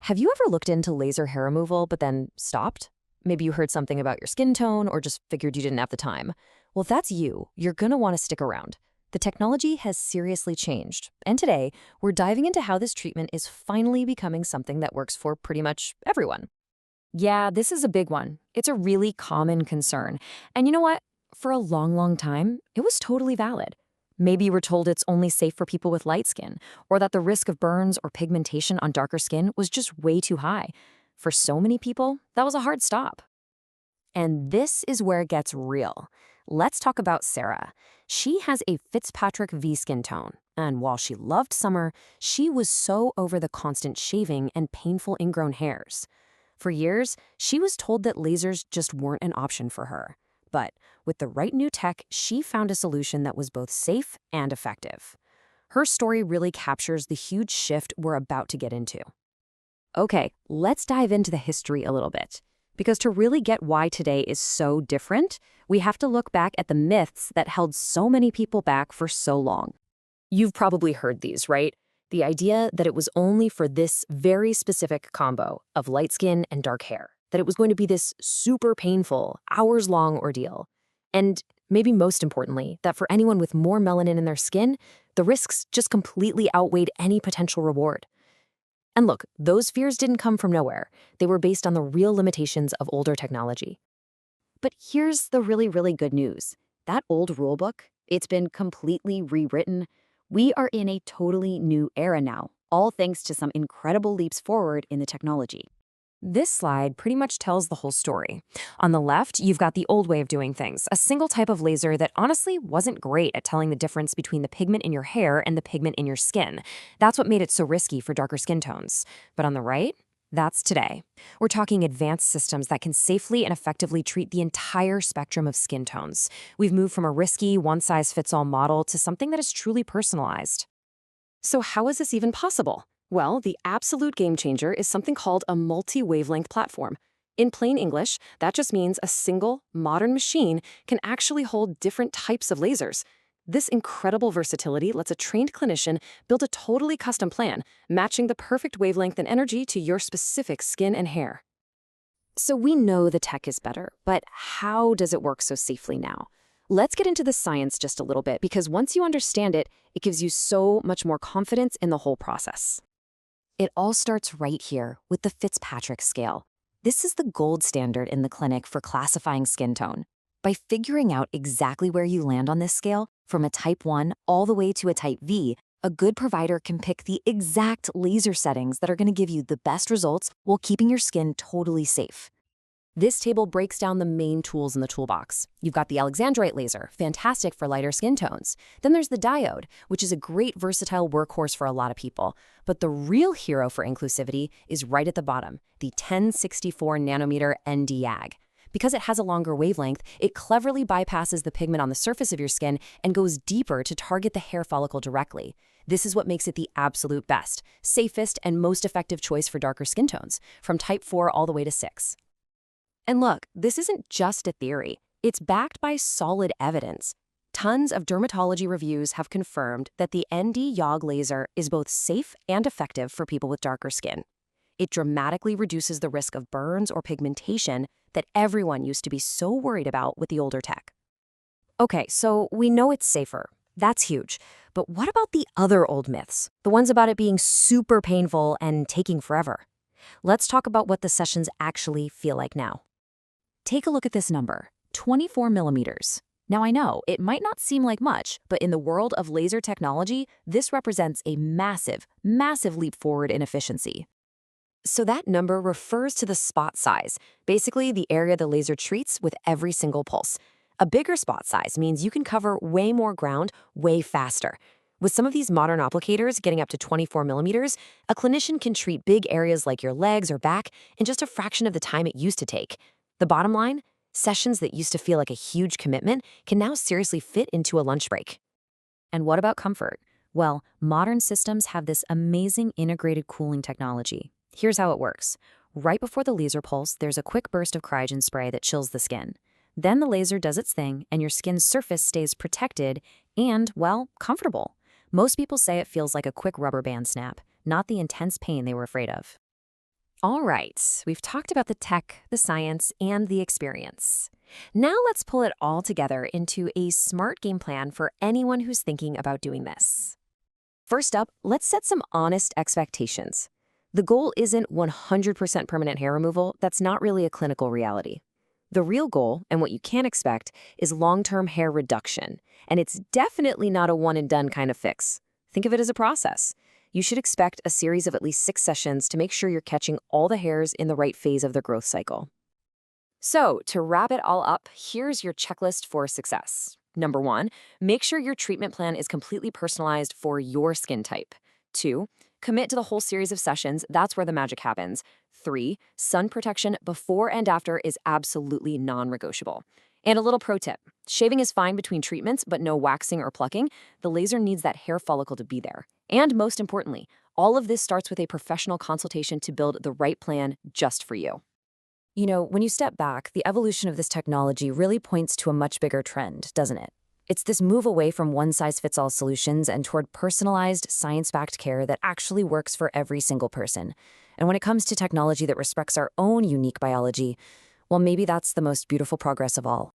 Have you ever looked into laser hair removal but then stopped? Maybe you heard something about your skin tone or just figured you didn't have the time. Well, if that's you, you're going to want to stick around. The technology has seriously changed, and today we're diving into how this treatment is finally becoming something that works for pretty much everyone. Yeah, this is a big one. It's a really common concern. And you know what? For a long time, it was totally valid. Maybe you were told it's only safe for people with light skin, or that the risk of burns or pigmentation on darker skin was just way too high. For so many people, that was a hard stop. And this is where it gets real. Let's talk about Sarah. She has a Fitzpatrick V skin tone, and while she loved summer, she was so over the constant shaving and painful ingrown hairs. For years, she was told that lasers just weren't an option for her. But with the right new tech, she found a solution that was both safe and effective. Her story really captures the huge shift we're about to get into. Okay, let's dive into the history a little bit. Because to really get why today is so different, we have to look back at the myths that held so many people back for so long. You've probably heard these, right? The idea that it was only for this very specific combo of light skin and dark hair, that it was going to be this super painful, hours-long ordeal. And maybe most importantly, that for anyone with more melanin in their skin, the risks just completely outweighed any potential reward. And look, those fears didn't come from nowhere. They were based on the real limitations of older technology. But here's the really good news. That old rulebook, it's been completely rewritten. We are in a totally new era now, all thanks to some incredible leaps forward in the technology. This slide pretty much tells the whole story. On the left, you've got the old way of doing things, a single type of laser that honestly wasn't great at telling the difference between the pigment in your hair and the pigment in your skin. That's what made it so risky for darker skin tones. But on the right, that's today. We're talking advanced systems that can safely and effectively treat the entire spectrum of skin tones. We've moved from a risky, one-size-fits-all model to something that is truly personalized. So how is this even possible? Well, the absolute game changer is something called a multi-wavelength platform. In plain English, that just means a single, modern machine can actually hold different types of lasers. This incredible versatility lets a trained clinician build a totally custom plan, matching the perfect wavelength and energy to your specific skin and hair. So we know the tech is better, but how does it work so safely now? Let's get into the science just a little bit, because once you understand it, it gives you so much more confidence in the whole process. It all starts right here with the Fitzpatrick scale. This is the gold standard in the clinic for classifying skin tone. By figuring out exactly where you land on this scale, from a type 1 all the way to a type V, a good provider can pick the exact laser settings that are going to give you the best results while keeping your skin totally safe. This table breaks down the main tools in the toolbox. You've got the Alexandrite laser, fantastic for lighter skin tones. Then there's the diode, which is a great versatile workhorse for a lot of people. But the real hero for inclusivity is right at the bottom, the 1064 nanometer Nd:YAG. Because it has a longer wavelength, it cleverly bypasses the pigment on the surface of your skin and goes deeper to target the hair follicle directly. This is what makes it the absolute best, safest, and most effective choice for darker skin tones, from type 4 all the way to 6. And look, this isn't just a theory. It's backed by solid evidence. Tons of dermatology reviews have confirmed that the Nd:YAG laser is both safe and effective for people with darker skin. It dramatically reduces the risk of burns or pigmentation that everyone used to be so worried about with the older tech. Okay, so we know it's safer. That's huge. But what about the other old myths? The ones about it being super painful and taking forever? Let's talk about what the sessions actually feel like now. Take a look at this number, 24 millimeters. Now I know, it might not seem like much, but in the world of laser technology, this represents a massive leap forward in efficiency. So that number refers to the spot size, basically the area the laser treats with every single pulse. A bigger spot size means you can cover way more ground way faster. With some of these modern applicators getting up to 24 millimeters, a clinician can treat big areas like your legs or back in just a fraction of the time it used to take. The bottom line, sessions that used to feel like a huge commitment can now seriously fit into a lunch break. And what about comfort? Well, modern systems have this amazing integrated cooling technology. Here's how it works. Right before the laser pulse, there's a quick burst of cryogen spray that chills the skin. Then the laser does its thing, and your skin's surface stays protected and, well, comfortable. Most people say it feels like a quick rubber band snap, not the intense pain they were afraid of. All right, we've talked about the tech, the science, and the experience. Now let's pull it all together into a smart game plan for anyone who's thinking about doing this. First up, let's set some honest expectations. The goal isn't 100% permanent hair removal. That's not really a clinical reality. The real goal, and what you can expect, is long-term hair reduction. And it's definitely not a one-and-done kind of fix. Think of it as a process. You should expect a series of at least 6 sessions to make sure you're catching all the hairs in the right phase of their growth cycle. So, to wrap it all up, here's your checklist for success. Number 1, make sure your treatment plan is completely personalized for your skin type. 2, commit to the whole series of sessions. That's where the magic happens. 3, sun protection before and after is absolutely non-negotiable. And a little pro tip, shaving is fine between treatments, but no waxing or plucking. The laser needs that hair follicle to be there. And most importantly, all of this starts with a professional consultation to build the right plan just for you. You know, when you step back, the evolution of this technology really points to a much bigger trend, doesn't it? It's this move away from one-size-fits-all solutions and toward personalized, science-backed care that actually works for every single person. And when it comes to technology that respects our own unique biology, well, maybe that's the most beautiful progress of all.